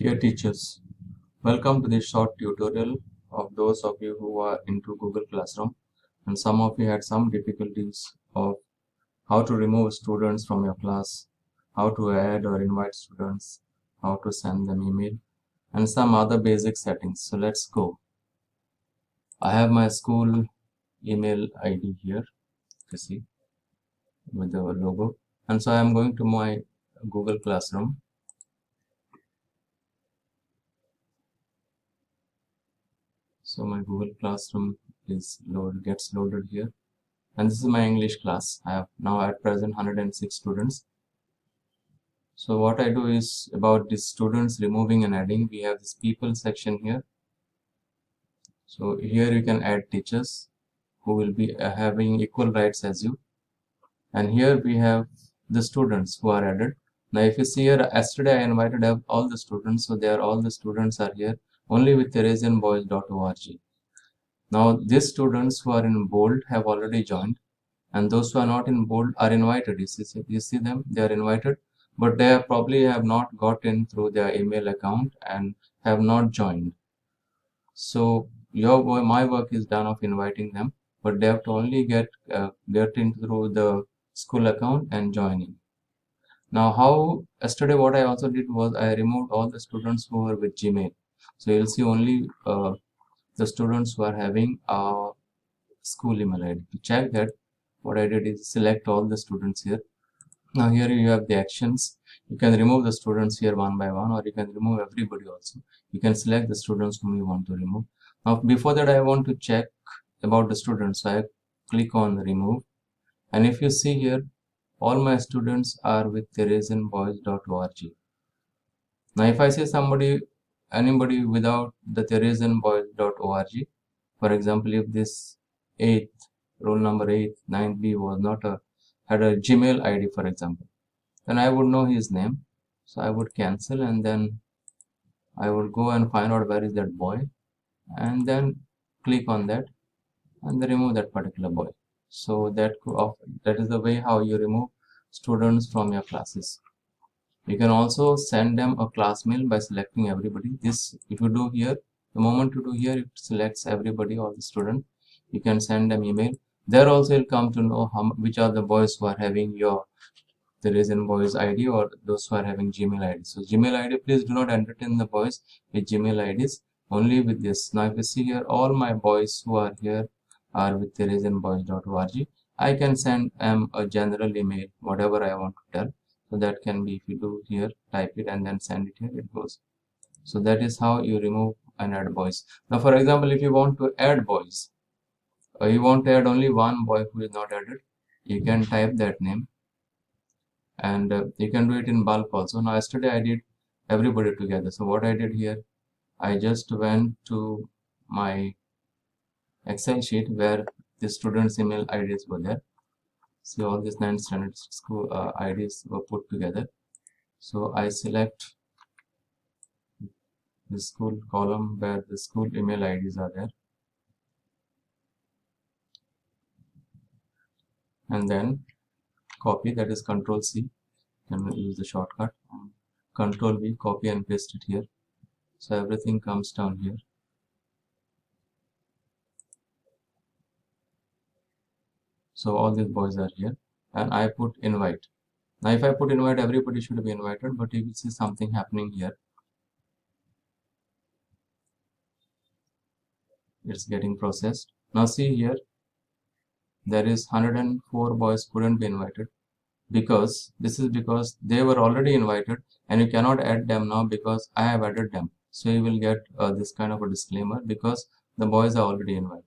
Dear teachers, welcome to this short tutorial of those of you who are into Google Classroom, and some of you had some difficulties of how to remove students from your class, how to add or invite students, how to send them email, and some other basic settings. So let's go. I have my school email ID here, you see, with the logo, and so I am going to my Google Classroom. So my Google Classroom gets loaded here. And this is my English class. I have now at present 106 students. So what I do is about the students removing and adding, we have this people section here. So here you can add teachers who will be having equal rights as you. And here we have the students who are added. Now if you see here, yesterday I invited all the students, so all the students are here only with theresianboys.org. Now these students who are in bold have already joined, and those who are not in bold are invited. You see them, they are invited, but they probably have not got in through their email account and have not joined. So my work is done of inviting them, but they have to only get in through the school account and joining. Now yesterday what I also did was I removed all the students who were with Gmail. So you'll see only the students who are having a school email ID. To check that, what I did is select all the students here. Now here you have the actions. You can remove the students here one by one, or you can remove everybody also. You can select the students whom you want to remove. Now before that I want to check about the students. So I click on remove, and if you see here, all my students are with theresianboys.org. Now if I say anybody without the theresianboys.org, for example, if this roll number 8, 9B was not had a Gmail ID, for example, then I would know his name. So I would cancel, and then I would go and find out where is that boy, and then click on that and then remove that particular boy. So that is the way how you remove students from your classes. You can also send them a class mail by selecting everybody. This, if you do here, the moment you do here, it selects everybody, all the students. You can send them email. There also you'll come to know which are the boys who are having your Theresian Boys ID, or those who are having Gmail ID. So Gmail ID, please do not entertain the boys with Gmail IDs, only with this. Now if you see here, all my boys who are here are with theresianboys.org. I can send them a general email, whatever I want to tell. So that can be, if you do here, type it and then send it here, it goes. So that is how you remove and add boys. Now for example, if you want to add boys, or you want to add only one boy who is not added, you can type that name, and you can do it in bulk also. Now yesterday I did everybody together. So what I did here, I just went to my Excel sheet where the students email IDs were there. See, all these 9 standard school IDs were put together. So I select the school column where the school email IDs are there, and then copy, that is Control C. Can use the shortcut, Control V, copy and paste it here. So everything comes down here. So all these boys are here, and I put invite. Now if I put invite, everybody should be invited, but you will see something happening here. It's getting processed. Now see here, there is 104 boys couldn't be invited, because they were already invited and you cannot add them now because I have added them. So you will get this kind of a disclaimer because the boys are already invited.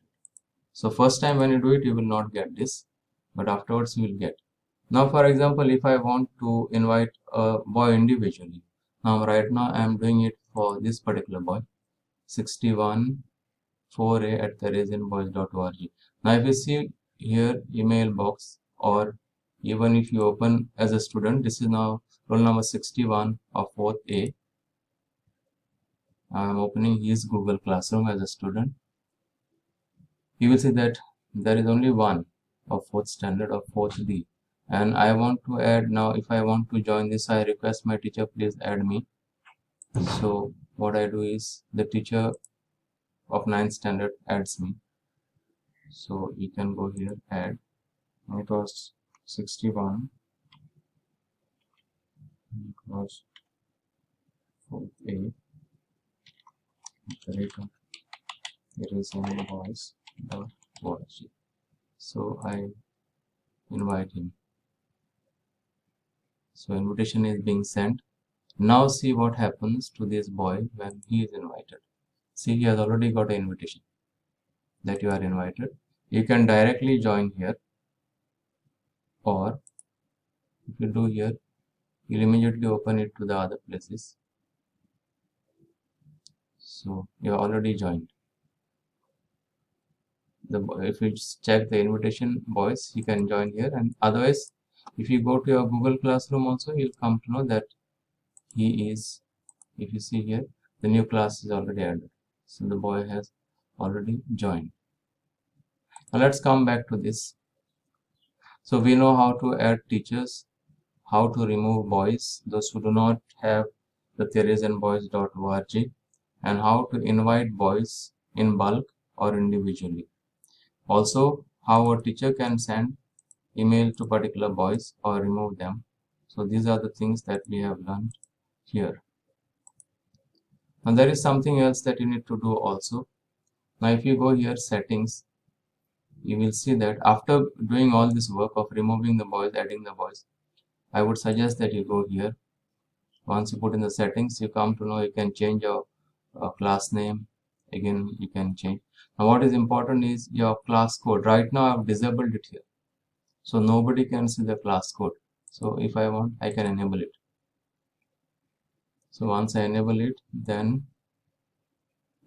So first time when you do it, you will not get this, but afterwards you will get. Now for example, if I want to invite a boy individually, right now I am doing it for this particular boy, 61 4A at theresianboys.org. Now if you see here email box, or even if you open as a student, this is now roll number 61 of 4th A. I am opening his Google Classroom as a student. You will see that there is only one of 4th standard of 4th D, and I want to add. Now if I want to join this, I request my teacher, please add me. So what I do is the teacher of 9th standard adds me. So you can go here, add. It was 61. It was 4A. The rate of erasing voice dot org. So I invite him. So invitation is being sent. Now see what happens to this boy when he is invited. See, he has already got an invitation that you are invited. You can directly join here, or if you do here, you'll immediately open it to the other places. So you are already joined. If you check the invitation boys, you can join here, and otherwise, if you go to your Google Classroom also, you'll come to know that he is. If you see here, the new class is already added. So the boy has already joined. Now let's come back to this. So we know how to add teachers, how to remove boys, those who do not have the thereisandboys.org, and how to invite boys in bulk or individually. Also, how a teacher can send email to particular boys or remove them. So these are the things that we have learned here. Now there is something else that you need to do also. Now if you go here, settings, you will see that after doing all this work of removing the boys, adding the boys, I would suggest that you go here. Once you put in the settings, you come to know you can change your class name. Again, you can change. Now what is important is your class code. Right now I've disabled it here, so nobody can see the class code. So if I want, I can enable it. So once I enable it, then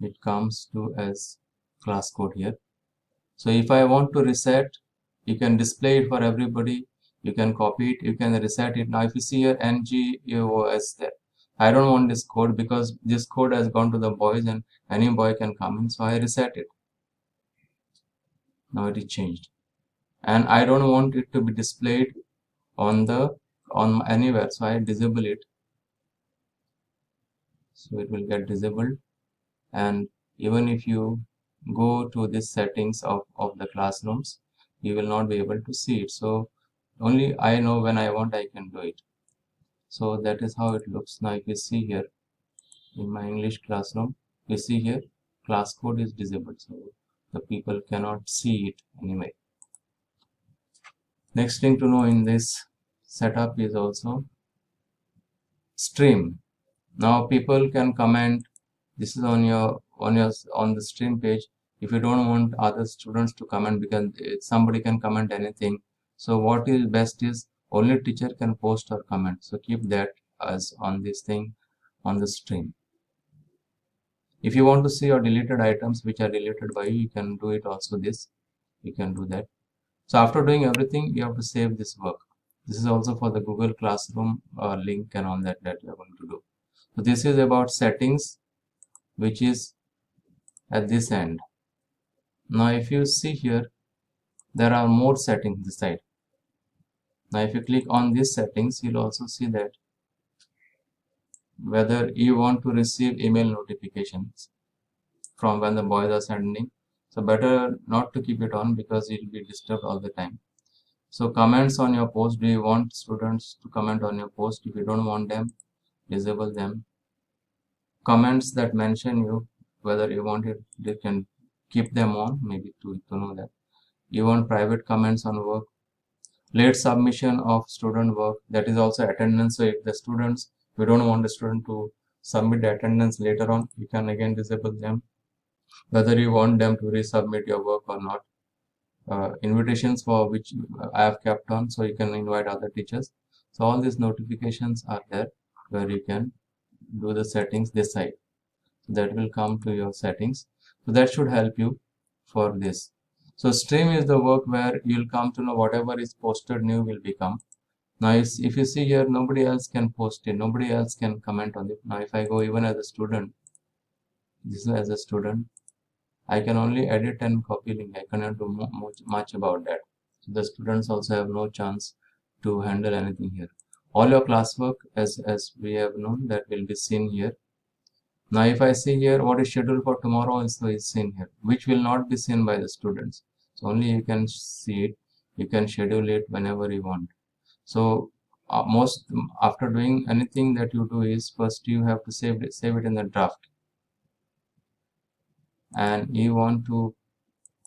it comes to as class code here. So if I want to reset, you can display it for everybody. You can copy it, you can reset it. Now if you see here NGOS there, I don't want this code because this code has gone to the boys and any boy can come in. So I reset it. Now it is changed. And I don't want it to be displayed on anywhere. So I disable it. So it will get disabled. And even if you go to this settings of the classrooms, you will not be able to see it. So only I know when I want, I can do it. So that is how it looks. Now if you see here in my English classroom, you see here class code is disabled, so the people cannot see it anyway. Next thing to know in this setup is also stream. Now people can comment. This is on the stream page. If you don't want other students to comment, because somebody can comment anything, so what is best is only teacher can post or comment. So keep that as on this thing on the stream. If you want to see your deleted items which are deleted by you can do it also. You can do that. So after doing everything, you have to save this work. This is also for the Google Classroom link and all that you are going to do. So this is about settings, which is at this end. Now if you see here, there are more settings this side. Now if you click on these settings, you'll also see that whether you want to receive email notifications from when the boys are sending. So better not to keep it on because it will be disturbed all the time. So comments on your post, do you want students to comment on your post? If you don't want them, disable them. Comments that mention you, whether you want it, they can keep them on, maybe to know that. You want private comments on work. Late submission of student work, that is also attendance. So if the students, we don't want the student to submit the attendance later on, you can again disable them. Whether you want them to resubmit your work or not. Invitations for which I have kept on, so you can invite other teachers. So all these notifications are there where you can do the settings this side. So that will come to your settings. So that should help you for this. So stream is the work where you'll come to know whatever is posted new will become. Now if you see here, nobody else can post it, nobody else can comment on it. Now if I go even as a student, this is as a student, I can only edit and copy link. I cannot do much about that. So the students also have no chance to handle anything here. All your classwork, as we have known, that will be seen here. Now if I see here what is scheduled for tomorrow also is seen here, which will not be seen by the students. So only you can see it, you can schedule it whenever you want. So most after doing anything that you do is first you have to save it in the draft, and you want to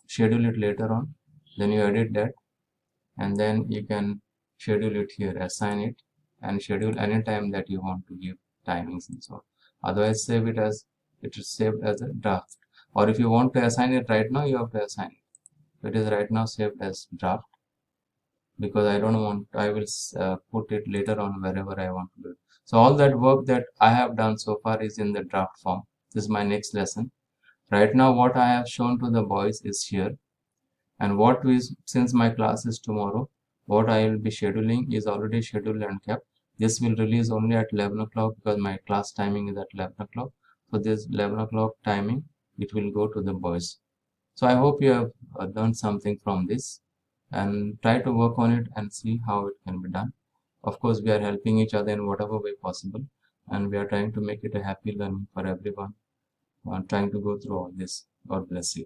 schedule it later on, then you edit that, and then you can schedule it here, assign it, and schedule any time that you want to give timings and so on. Otherwise save it as it is saved as a draft, or if you want to assign it right now, you have to assign it. It is right now saved as draft because I don't want, I will put it later on wherever I want to do it. So all that work that I have done so far is in the draft form. This is my next lesson. Right now what I have shown to the boys is here, and what is, since my class is tomorrow, what I will be scheduling is already scheduled and kept. This will release only at 11 o'clock because my class timing is at 11 o'clock. So this 11 o'clock timing, it will go to the boys. So I hope you have learned something from this, and try to work on it and see how it can be done. Of course, we are helping each other in whatever way possible, and we are trying to make it a happy learning for everyone, trying to go through all this. God bless you.